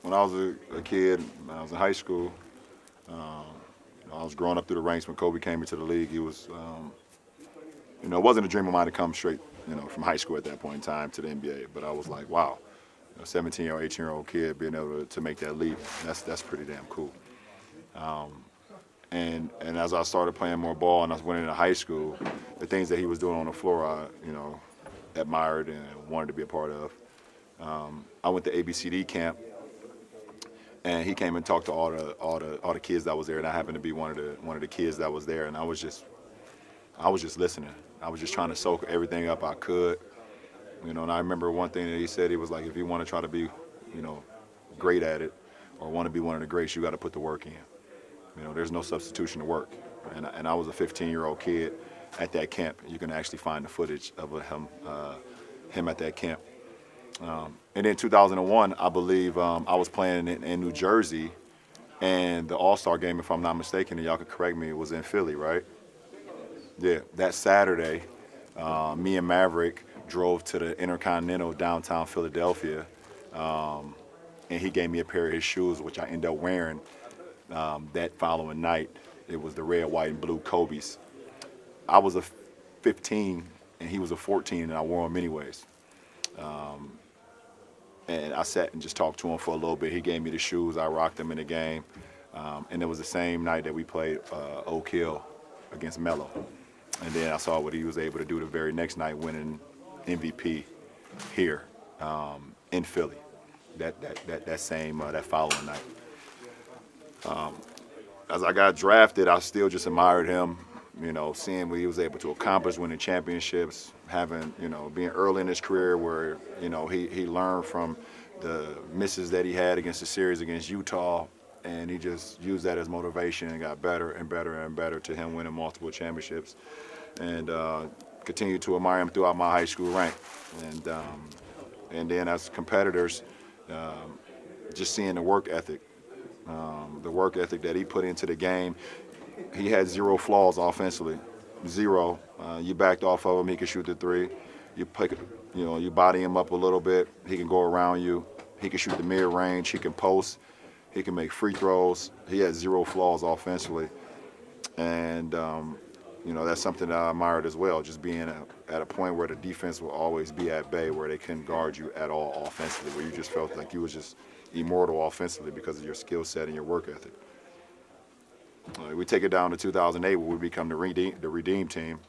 when I was a kid, when I was in high school, um, I was growing up through the ranks when Kobe came into the league. He was, it wasn't a dream of mine to come straight, from high school at that point in time to the NBA. But I was like, wow, a 17-year-old, 18-year-old kid being able to make that leap, that's pretty damn cool. Um, and as I started playing more ball and I was went into high school, the things that he was doing on the floor, I admired and wanted to be a part of. I went to ABCD camp, and he came and talked to all the kids that was there, and I happened to be one of the kids that was there, and I was just listening. I was just trying to soak everything up I could, And I remember one thing that he said. He was like, if you want to try to be, great at it, or want to be one of the greats, you got to put the work in. There's no substitution to work. And I was a 15-year-old kid at that camp. You can actually find the footage of him at that camp. And then 2001, I believe I was playing in New Jersey, and the All-Star game, if I'm not mistaken, and y'all can correct me, was in Philly, right? Yeah, that Saturday, me and Maverick drove to the Intercontinental downtown Philadelphia, and he gave me a pair of his shoes, which I ended up wearing that following night. It was the red, white, and blue Kobe's. I was a 15, and he was a 14, and I wore them anyways. And I sat and just talked to him for a little bit. He gave me the shoes. I rocked them in the game. And it was the same night that we played Oak Hill against Melo. And then I saw what he was able to do the very next night, winning MVP here in Philly. That following night. As I got drafted, I still just admired him. Seeing what he was able to accomplish, winning championships, being early in his career where, he learned from the misses that he had against the series against Utah, and he just used that as motivation and got better and better and better to him winning multiple championships, and continued to admire him throughout my high school rank. And then as competitors, just seeing the work ethic that he put into the game. He had zero flaws offensively, zero. You backed off of him, he could shoot the three. You body him up a little bit, he can go around you. He can shoot the mid-range, he can post, he can make free throws. He had zero flaws offensively. And, that's something that I admired as well, just being at a point where the defense will always be at bay, where they couldn't guard you at all offensively, where you just felt like you was just immortal offensively because of your skill set and your work ethic. We take it down to 2008 where we become the Redeem team,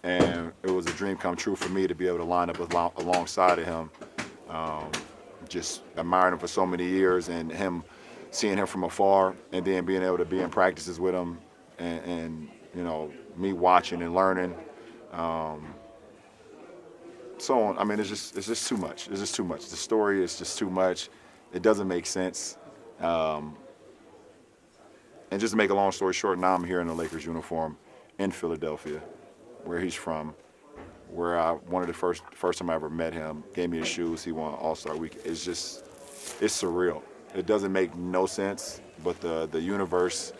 and it was a dream come true for me to be able to line up alongside of him. Just admiring him for so many years, and seeing him from afar, and then being able to be in practices with him, and me watching and learning. So on. I mean, it's just too much. It's just too much. The story is just too much. It doesn't make sense. And just to make a long story short, now I'm here in the Lakers uniform in Philadelphia, where he's from, where one of the first time I ever met him, gave me his shoes, he won All-Star Week. It's surreal. It doesn't make no sense, but the universe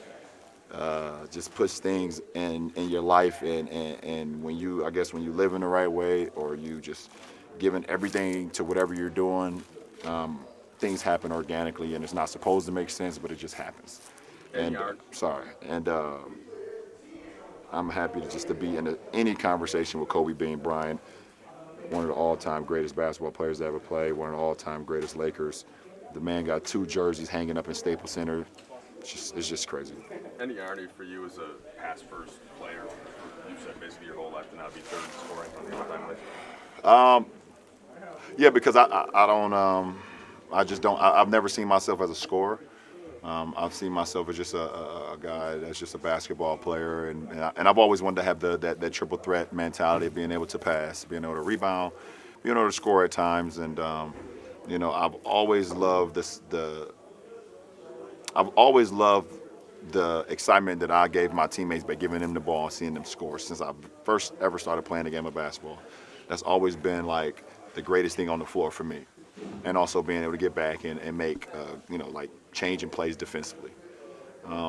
just puts things in your life, and when you live in the right way, or you just giving everything to whatever you're doing, things happen organically, and it's not supposed to make sense, but it just happens. And I'm happy to be in any conversation with Kobe Bryant, one of the all-time greatest basketball players to ever play, one of the all-time greatest Lakers. The man got 2 jerseys hanging up in Staples Center. It's just crazy. Any irony for you as a pass-first player? You've said basically your whole life to now be third in scoring on the all-time list. Yeah, because I've never seen myself as a scorer. I've seen myself as just a guy that's just a basketball player, and I've always wanted to have that triple threat mentality of being able to pass, being able to rebound, being able to score at times, and I've always loved the excitement that I gave my teammates by giving them the ball and seeing them score since I first ever started playing the game of basketball. That's always been like the greatest thing on the floor for me. And also being able to get back and make, changing plays defensively.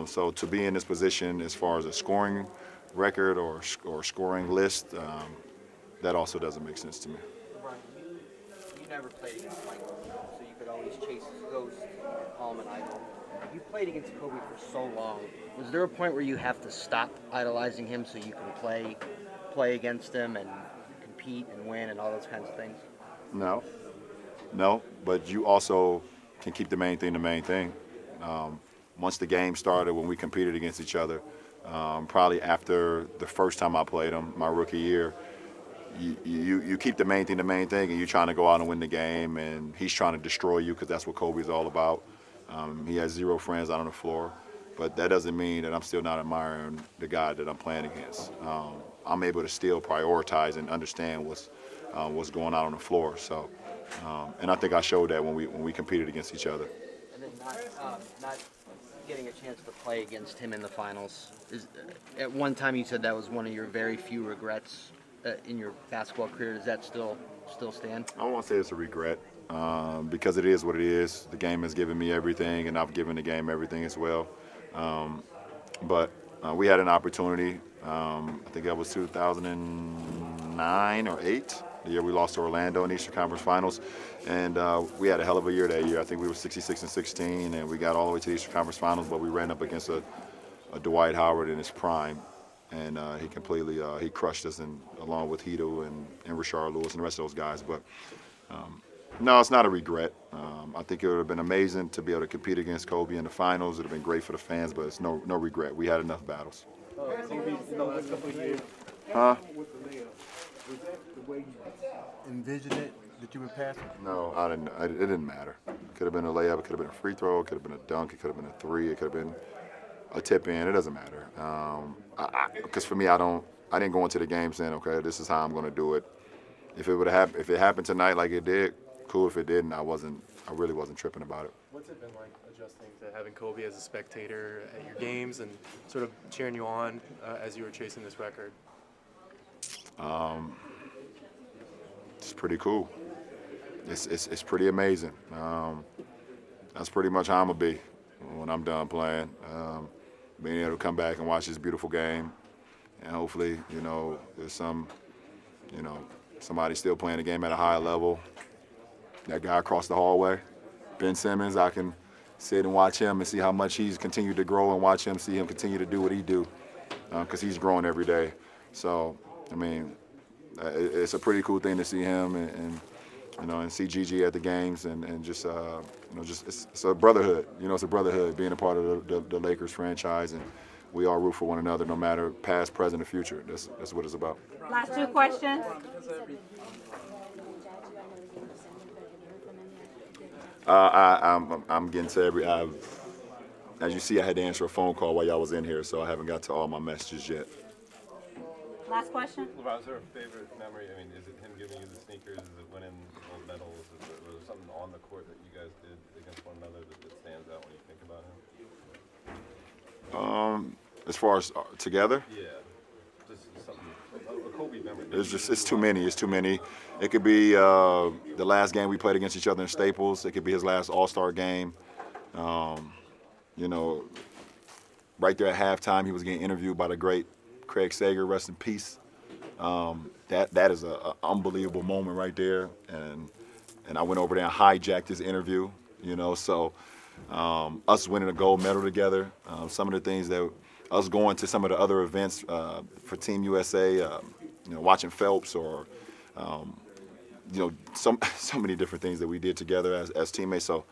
So to be in this position as far as a scoring record or scoring list, that also doesn't make sense to me. LeBron, you never played against Michael, so you could always chase his ghost. call him an idol. You played against Kobe for so long. Was there a point where you have to stop idolizing him so you can play against him and compete and win and all those kinds of things? No, no, but you also can keep the main thing the main thing. Once the game started, when we competed against each other, probably after the first time I played him, my rookie year, you keep the main thing, and you're trying to go out and win the game, and he's trying to destroy you because that's what Kobe's all about. He has zero friends out on the floor, but that doesn't mean that I'm still not admiring the guy that I'm playing against. I'm able to still prioritize and understand what's going on the floor. So, and I think I showed that when we competed against each other. And then not getting a chance to play against him in the finals. At one time you said that was one of your very few regrets in your basketball career. Does that still stand? I don't want to say it's a regret because it is what it is. The game has given me everything, and I've given the game everything as well. But we had an opportunity. I think that was 2009 or 8, the year we lost to Orlando in the Eastern Conference Finals, and we had a hell of a year that year. I think we were 66-16, and we got all the way to the Eastern Conference Finals, but we ran up against a Dwight Howard in his prime, and he completely he crushed us, and along with Hedo and Rashard Lewis and the rest of those guys. But no, it's not a regret. I think it would have been amazing to be able to compete against Kobe in the finals. It would have been great for the fans, but it's no regret. We had enough battles. Kobe, in the last couple of years, with the layup, was that the way you envisioned it, that you would pass it? No, I didn't. It didn't matter. It could have been a layup. It could have been a free throw. It could have been a dunk. It could have been a three. It could have been a tip in. It doesn't matter. Because for me, I didn't go into the game saying, okay, this is how I'm going to do it. If it would have happened, if it happened tonight like it did, cool. If it didn't, I really wasn't tripping about it. What's it been like adjusting to having Kobe as a spectator at your games and sort of cheering you on as you were chasing this record? It's pretty cool. It's pretty amazing. That's pretty much how I'm gonna be when I'm done playing. Being able to come back and watch this beautiful game, and hopefully, there's somebody still playing the game at a high level. That guy across the hallway, Ben Simmons, I can sit and watch him and see how much he's continued to grow, and watch him, see him continue to do what he do, because he's growing every day. So, I mean, it's a pretty cool thing to see him and see Gigi at the games, and just it's a brotherhood. It's a brotherhood being a part of the Lakers franchise, and we all root for one another, no matter past, present, or future. That's what it's about. Last two questions. I'm getting to as you see, I had to answer a phone call while y'all was in here, so I haven't got to all my messages yet. Last question. LeBron, is there a favorite memory? I mean, is it him giving you the sneakers? Is it winning gold medals? Was there something on the court that you guys did against one another that stands out when you think about him? As far as together? Yeah, just something, a Kobe memory. It's too many. It's too many. It could be the last game we played against each other in Staples. It could be his last All-Star game. Right there at halftime, he was getting interviewed by the great Craig Sager, rest in peace. That is an unbelievable moment right there, and I went over there and hijacked his interview. So us winning a gold medal together, some of the things that us going to some of the other events for Team USA, watching Phelps, or so many different things that we did together as teammates. So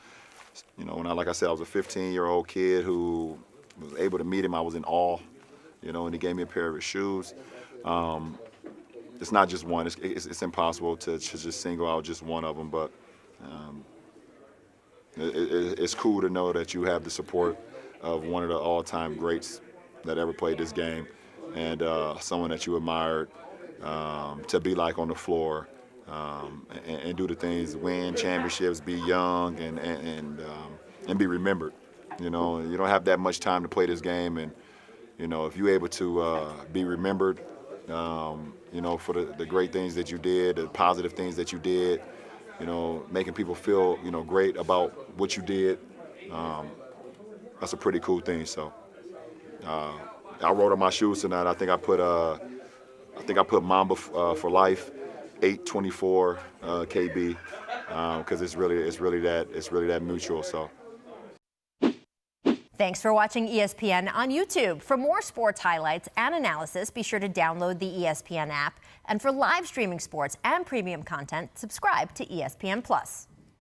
like I said, I was a 15-year-old kid who was able to meet him. I was in awe. And he gave me a pair of his shoes. It's not just one. It's impossible to just single out just one of them. But it's cool to know that you have the support of one of the all-time greats that ever played this game, and someone that you admired to be like on the floor, and do the things, win championships, be young, and be remembered. You don't have that much time to play this game, and if you're able to be remembered, for the great things that you did, the positive things that you did, making people feel, great about what you did, that's a pretty cool thing. So I wrote on my shoes tonight. I think I put Mamba for life, 824 KB, because it's really that mutual. So. Thanks for watching ESPN on YouTube. For more sports highlights and analysis, be sure to download the ESPN app. And for live streaming sports and premium content, subscribe to ESPN Plus.